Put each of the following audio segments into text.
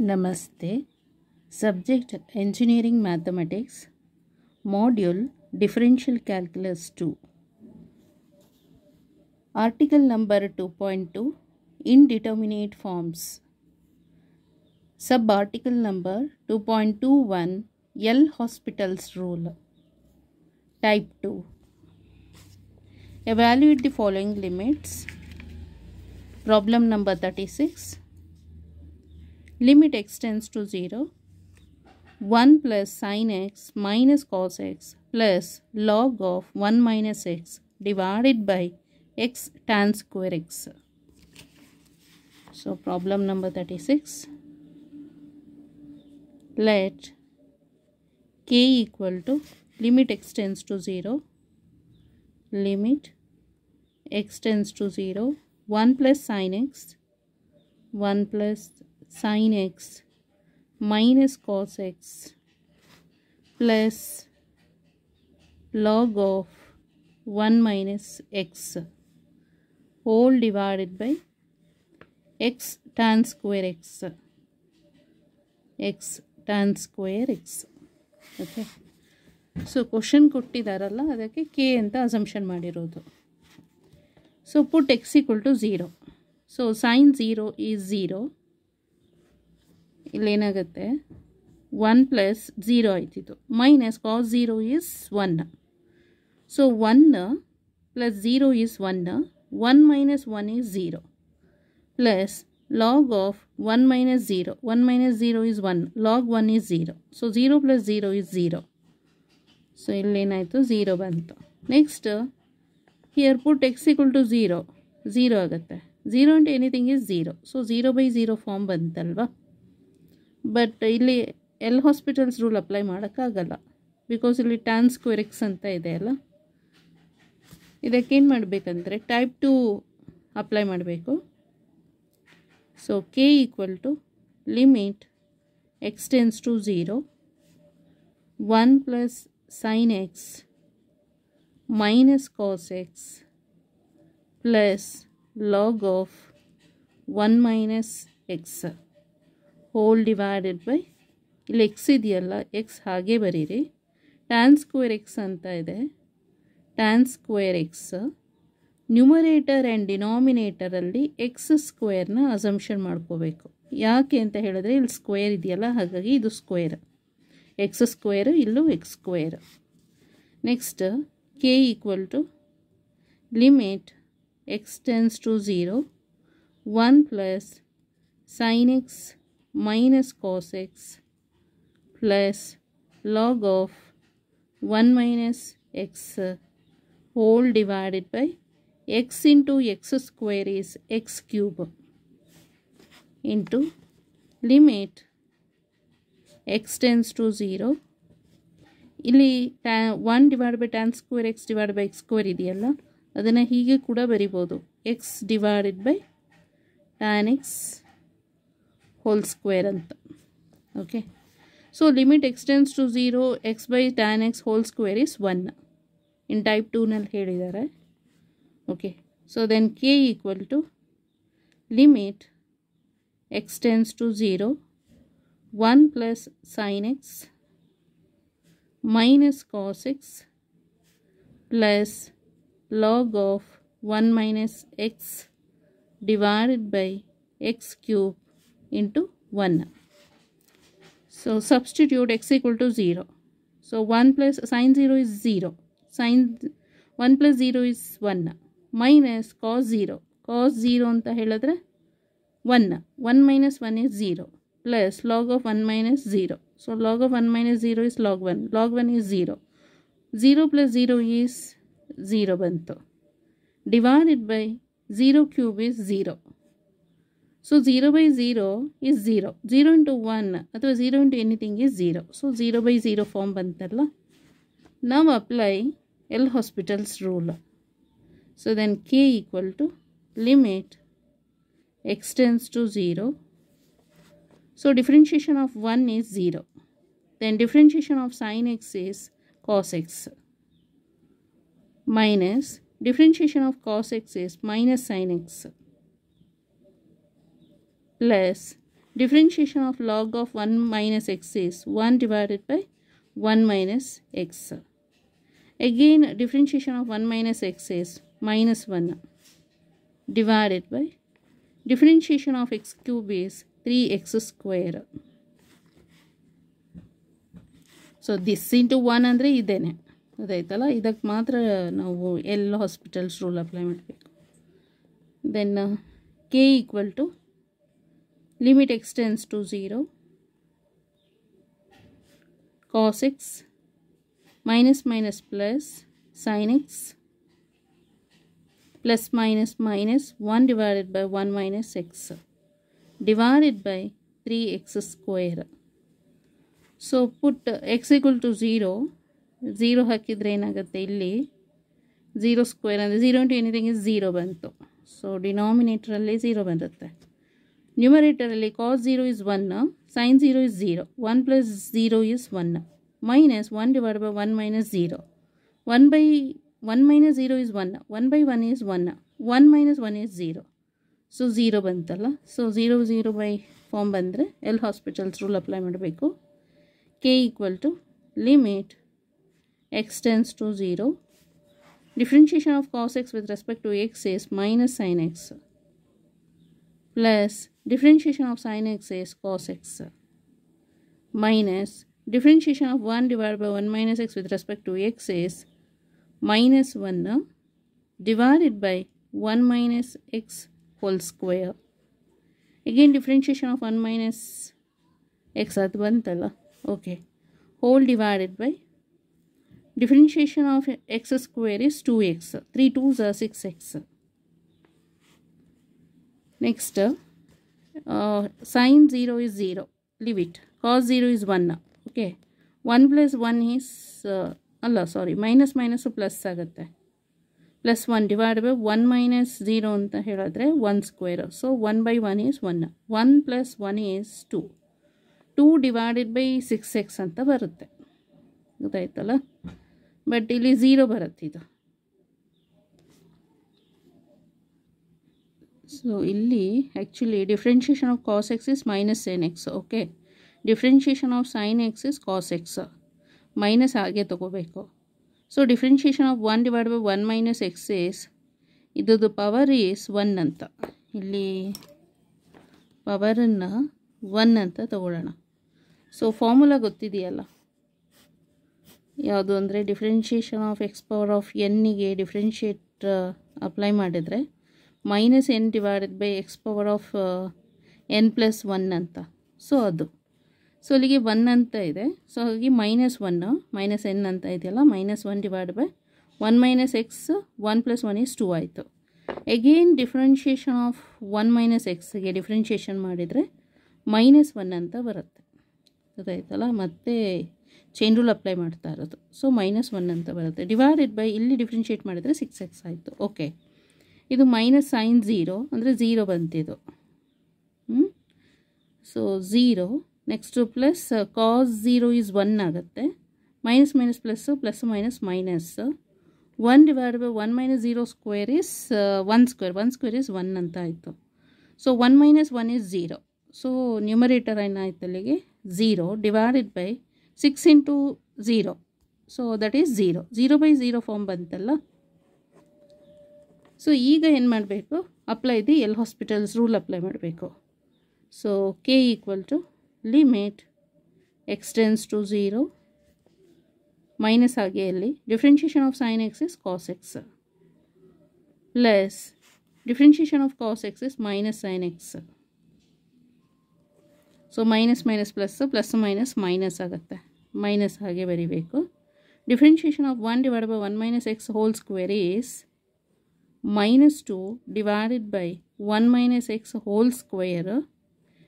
Namaste. Subject Engineering Mathematics. Module Differential Calculus 2. Article number 2.2 Indeterminate Forms. Subarticle number 2.21 L'Hospital's Rule. Type 2. Evaluate the following limits. Problem number 36. Limit x tends to 0. 1 plus sin x minus cos x plus log of 1 minus x divided by x tan square x. So problem number 36. Let k equal to limit x tends to 0. Limit x tends to 0. 1 plus sin x. 1 plus sin x minus cos x plus log of 1 minus x whole divided by x tan square x. x tan square x. Okay. So question ಕೊಟ್ಟಿದಾರಲ್ಲ ಅದಕ್ಕೆ k ಅಂತ assumption ಮಾಡಿರೋದು. So put x equal to 0. So sin 0 is 0. ಇಲ್ಲೇನಾಗುತ್ತೆ 1 plus 0 ಆಯ್ತಿತ್ತು minus cos 0 is 1. So 1 plus 0 is 1. 1 minus 1 is 0 plus log of 1 minus 0. 1 minus 0 is 1. Log 1 is 0. So 0 plus 0 is 0. So ಇಲ್ಲೇನಾಯಿತು 0 ಬಂತು. Next here put x equal to 0. 0 ಆಗುತ್ತೆ. 0 into anything is 0. So 0 by 0 form ಬಂತಲ್ವಾ. But ಇಲ್ಲಿ L'Hospital's rule apply ಮಾಡೋಕ್ಕಾಗಲ್ಲ because ಇಲ್ಲಿ tan square x ಅಂತ ಇದೆ ಅಲ್ಲ. ಇದಕ್ಕೇನು ಮಾಡಬೇಕಂದ್ರೆ ಟೈಪ್ 2 ಅಪ್ಲೈ ಮಾಡಬೇಕು. So K equal to limit x tends to 0. 1 plus sine x minus cos x plus log of 1 minus x whole divided by ಇಲ್ಲಿ x ಇದೆಯಲ್ಲ ಎಕ್ಸ್ ಹಾಗೆ ಬರೀರಿ. ಟ್ಯಾನ್ ಸ್ಕ್ವೇರ್ ಎಕ್ಸ್ ಅಂತ ಇದೆ. Tan square x numerator and ಡಿನಾಮಿನೇಟರಲ್ಲಿ x ಸ್ಕ್ವೇರ್ನ assumption ಮಾಡ್ಕೋಬೇಕು. ಯಾಕೆ ಅಂತ ಹೇಳಿದ್ರೆ ಇಲ್ಲಿ ಸ್ಕ್ವೇರ್ ಇದೆಯಲ್ಲ ಹಾಗಾಗಿ ಇದು ಸ್ಕ್ವೇರ್. ಎಕ್ಸ್ ಸ್ಕ್ವೇರ್ ಇಲ್ಲೂ x square. Next k equal to limit x tends to 0. 1 plus sine x minus cos x plus log of 1 minus x whole divided by x into x square is x cube into limit x tends to 0. ಇಲ್ಲಿ 1 divided by tan square x divided by x square ಇದೆಯಲ್ಲ ಅದನ್ನು ಹೀಗೆ ಕೂಡ ಬರಿಬೋದು. x divided by tan x whole square ಅಂತ. Okay. So limit x tends to 0 x by tan x whole square is 1 in type 2ನಲ್ಲಿ ಹೇಳಿದ್ದಾರೆ. Okay. So then K equal to limit x tends to 0. 1 plus sine x minus cos x plus log of 1 minus x divided by x cube into 1. So substitute x equal to 0. So 1 plus sin 0 is 0. Sin 1 plus 0 is 1 minus cos 0. Cos 0 anta heladre 1. 1 minus 1 is 0 plus log of 1 minus 0. So log of 1 minus 0 is log 1. Log 1 is 0. 0 plus 0 is 0 bantu. Divided by 0 cube is 0. So 0 by 0 is 0. 0 into 1 ಅಥವಾ 0 into anything is 0. So 0 by 0 form ಬಂತಲ್ಲ. Now apply L'Hospital's rule. So then k equal to limit x tends to 0. So differentiation of 1 is 0. Then differentiation of sin x is cos x minus differentiation of cos x is minus sin x plus differentiation of log of 1 minus x is 1 divided by 1 minus x. Again, differentiation of 1 minus x is minus 1 divided by differentiation of x cube is 3x square. So this into 1 ಅಂದರೆ ಇದೇನೆ ಅದಾಯ್ತಲ್ಲ, ಇದಕ್ಕೆ ಮಾತ್ರ ನಾವು L hospitals rule apply ಮಾಡಬೇಕು. Then K equal to limit x tends to 0 cos x minus minus plus sin x plus minus minus 1 divided by 1 minus x divided by 3x square. So put x equal to 0 ಹಾಕಿದ್ರೆ ಏನಾಗುತ್ತೆ ಇಲ್ಲಿ 0 square ಅಂದರೆ 0 into anything is 0 ಬಂತು. So ಡಿನಾಮಿನೇಟರಲ್ಲಿ 0 ಬರುತ್ತೆ. ನ್ಯೂಮರೇಟರಲ್ಲಿ cos 0 is 1, sin 0 is 0, 1 plus 0 is 1 minus 1 divided by 1 minus 0. 1 by 1 minus 0 is 1, 1 by 1 is 1, 1 minus 1 is 0. So 0 ಬಂತಲ್ಲ. So 0 by form ಬಂದರೆ L hospitals rule apply ಮಾಡಬೇಕು. k equal to limit x tends to 0. Differentiation of cos x with respect to x is minus sin x plus differentiation of sin x is cos x minus differentiation of 1 divided by 1 minus x with respect to x is minus 1 divided by 1 minus x whole square. Again differentiation of 1 minus x ಅದು ಬಂತಲ್ಲ, okay, whole divided by differentiation of x square is 2x, 3 2s are 6x. Next sin 0 is 0, leave it. Cos 0 is 1, okay. 1 plus 1 is minus minus plus ಆಗುತ್ತೆ. plus 1 divided by 1 minus 0 ಅಂತ ಹೇಳಿದ್ರೆ 1 square. So 1 by 1 is 1. 1 plus 1 is 2. 2 divided by 6x ಅಂತ ಬರುತ್ತೆ, ಗೊತ್ತಾಯ್ತಲ್ಲ. But ಇಲ್ಲಿ 0 ಬರುತ್ತೆ ಇದು. So ಇಲ್ಲಿ actually differentiation of cos x is minus sin x, okay. Differentiation of sin x is cos x, minus ಹಾಗೆ ತೊಗೋಬೇಕು. So differentiation of 1 divide by 1 minus x is, ಇದ್ದು ಪವರ್ ಈಸ್ 1 ಅಂತ, ಇಲ್ಲಿ ಪವರನ್ನು 1 ಅಂತ ತಗೊಳ್ಳೋಣ. ಸೊ ಫಾರ್ಮುಲಾ ಗೊತ್ತಿದೆಯಲ್ಲ, ಯಾವುದು ಅಂದರೆ differentiation of x power of ಎನ್ನಿಗೆ ಡಿಫ್ರೆನ್ಷಿಯೇಟ್ ಅಪ್ಲೈ ಮಾಡಿದರೆ minus n divided by x power of n plus 1 ಅಂತ. ಸೊ ಅದು, ಸೊ ಅಲ್ಲಿಗೆ 1 ಅಂತ ಇದೆ. ಸೊ ಹಾಗಾಗಿ ಮೈನಸ್ 1 ಮೈನಸ್ ಎನ್ ಅಂತ ಇದೆಯಲ್ಲ, minus 1 divide by 1 minus x 1 plus 1 is 2 ಆಯಿತು. ಎಗೇನ್ ಡಿಫ್ರೆನ್ಷಿಯೇಷನ್ ಆಫ್ 1 ಮೈನಸ್ ಎಕ್ಸ್ಗೆ ಡಿಫ್ರೆನ್ಷಿಯೇಷನ್ ಮಾಡಿದರೆ ಮೈನಸ್ 1 ಅಂತ ಬರುತ್ತೆ, ಗೊತ್ತಾಯ್ತಲ್ಲ. ಮತ್ತೆ ಚೈನ್ ರೂಲ್ ಅಪ್ಲೈ ಮಾಡ್ತಾ ಇರೋದು. ಸೊ ಮೈನಸ್ 1 ಅಂತ ಬರುತ್ತೆ. ಡಿವೈಡೆಡ್ ಬೈ ಇಲ್ಲಿ ಡಿಫ್ರೆನ್ಷಿಯೇಟ್ ಮಾಡಿದರೆ 6x ಆಯಿತು, ಓಕೆ. ಇದು ಮೈನಸ್ ಸೈನ್ 0 ಅಂದರೆ 0 ಬಂತಿದ್ದು. So 0 next plus cos 0 is 1 ಆಗುತ್ತೆ. Minus minus plus, plus minus minus. 1 divide by 1 minus 0 square is 1 square, 1 square is 1 ಅಂತ ಆಯಿತು. So 1 minus 1 is 0. So numerator ಏನಾಯ್ತು ಅಲ್ಲಿಗೆ 0 divided by 6 into 0. So that is 0. 0 by 0 form ಬಂತಲ್ಲ. So ಈಗ ಏನು ಮಾಡಬೇಕು, apply the L hospitals rule apply ಮಾಡಬೇಕು. So K equal to limit x tends to 0 minus ಆಗಿ ಅಲ್ಲಿ differentiation of sine x is cos x plus differentiation of cos x is minus sine x. So minus minus plus, plus minus minus ಆಗುತ್ತೆ, minus ಹಾಗೆ ಬರೀಬೇಕು. Differentiation of 1 divide by 1 minus x whole square is minus 2 divided by 1 minus x whole square.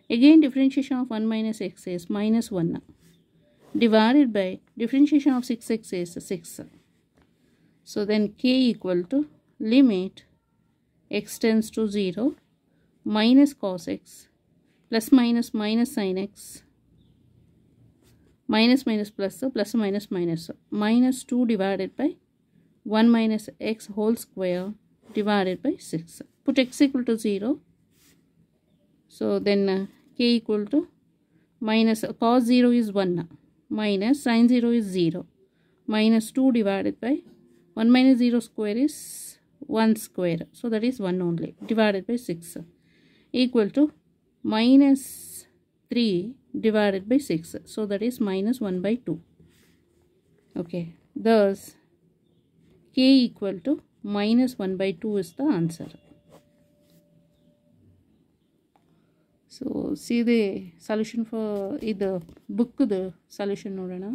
Again differentiation of 1 minus x is minus 1 divided by differentiation of 6x is 6. So then k equal to limit x tends to 0 minus cos x plus minus minus sin x minus minus plus, plus minus minus, minus 2 divided by 1 minus x whole square divided by 6. Put x equal to 0. So then k equal to minus cos 0 is 1 minus sin 0 is 0 minus 2 divided by 1 minus 0 square is 1 square, so that is 1 only, divided by 6 equal to minus 3 divided by 6, so that is minus 1 by 2. Okay, thus k equal to minus 1 by 2 is the answer. So see the solution for the book, the solution nodana.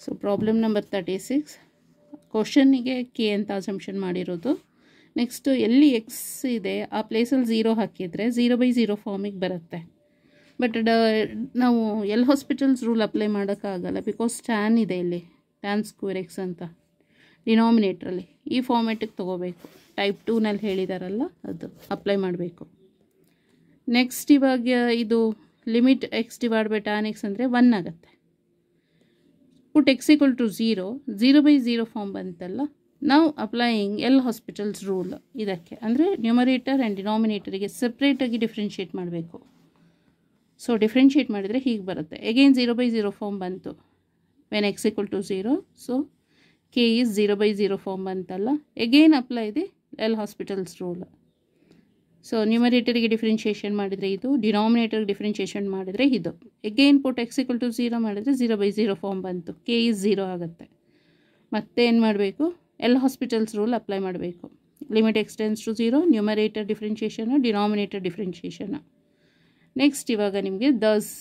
So problem number 36, question ಗೆ k ಅಂತ assumption ಮಾಡಿರೋದು. Next ಎಲ್ಲಿ x ಇದೆ ಆ ಪ್ಲೇಸಲ್ಲಿ 0 ಹಾಕಿದರೆ 0/0 ಫಾರ್ಮಿಗೆ ಬರುತ್ತೆ. But ನಾವು ಎಲ್ ಹಾಸ್ಪಿಟಲ್ಸ್ ರೂಲ್ ಅಪ್ಲೈ ಮಾಡೋಕ್ಕಾಗಲ್ಲ, ಬಿಕಾಸ್ ಟ್ಯಾನ್ ಇದೆ ಇಲ್ಲಿ, ಟ್ಯಾನ್ ಸ್ಕ್ವೇರ್ ಎಕ್ಸ್ ಅಂತ ಡಿನಾಮಿನೇಟ್ರಲ್ಲಿ. ಈ ಫಾರ್ಮೆಟಿಗೆ ತೊಗೋಬೇಕು, ಟೈಪ್ 2ನಲ್ಲಿ ಹೇಳಿದಾರಲ್ಲ ಅದು ಅಪ್ಲೈ ಮಾಡಬೇಕು. ನೆಕ್ಸ್ಟ್ ಇವಾಗ ಇದು limit x divide by tan x ಅಂದರೆ 1 ಆಗುತ್ತೆ. Put x equal to 0/0 form ಬಂತಲ್ಲ, ನಾವು ಅಪ್ಲೈಯಿಂಗ್ ಎಲ್ ಹಾಸ್ಪಿಟಲ್ಸ್ ರೂಲ್ ಇದಕ್ಕೆ, ಅಂದರೆ ನ್ಯೂಮರೇಟರ್ ಆ್ಯಂಡ್ ಡಿನಾಮಿನೇಟರಿಗೆ ಸಪ್ರೇಟಾಗಿ ಡಿಫ್ರೆನ್ಷಿಯೇಟ್ ಮಾಡಬೇಕು. ಸೊ ಡಿಫ್ರೆನ್ಷಿಯೇಟ್ ಮಾಡಿದರೆ ಹೀಗೆ ಬರುತ್ತೆ. ಎಗೇನ್ 0/0 ಫಾರ್ಮ್ ಬಂತು when x equal to 0, so K is 0/0 form ಬಂತಲ್ಲ. Again apply the L hospitals rule. So ನ್ಯೂಮರೇಟರಿಗೆ ಡಿಫ್ರೆನ್ಷಿಯೇಷನ್ ಮಾಡಿದರೆ ಇದು, ಡಿನಾಮಿನೇಟರ್ಗೆ ಡಿಫ್ರೆನ್ಷಿಯೇಷನ್ ಮಾಡಿದರೆ ಇದು. Again put x equal to 0 ಮಾಡಿದರೆ 0/0 ಫಾರ್ಮ್ ಬಂತು, ಕೆ ಈಸ್ 0 ಆಗುತ್ತೆ. ಮತ್ತೆ ಏನು ಮಾಡಬೇಕು, ಎಲ್ ಹಾಸ್ಪಿಟಲ್ಸ್ ರೂಲ್ ಅಪ್ಲೈ ಮಾಡಬೇಕು. Limit x tends to 0, numerator differentiation, denominator differentiation. Next ಇವಾಗ ನಿಮಗೆ ದಸ್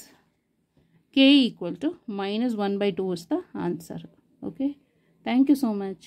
k equal to minus 1/2 is the answer. Okay, thank you so much.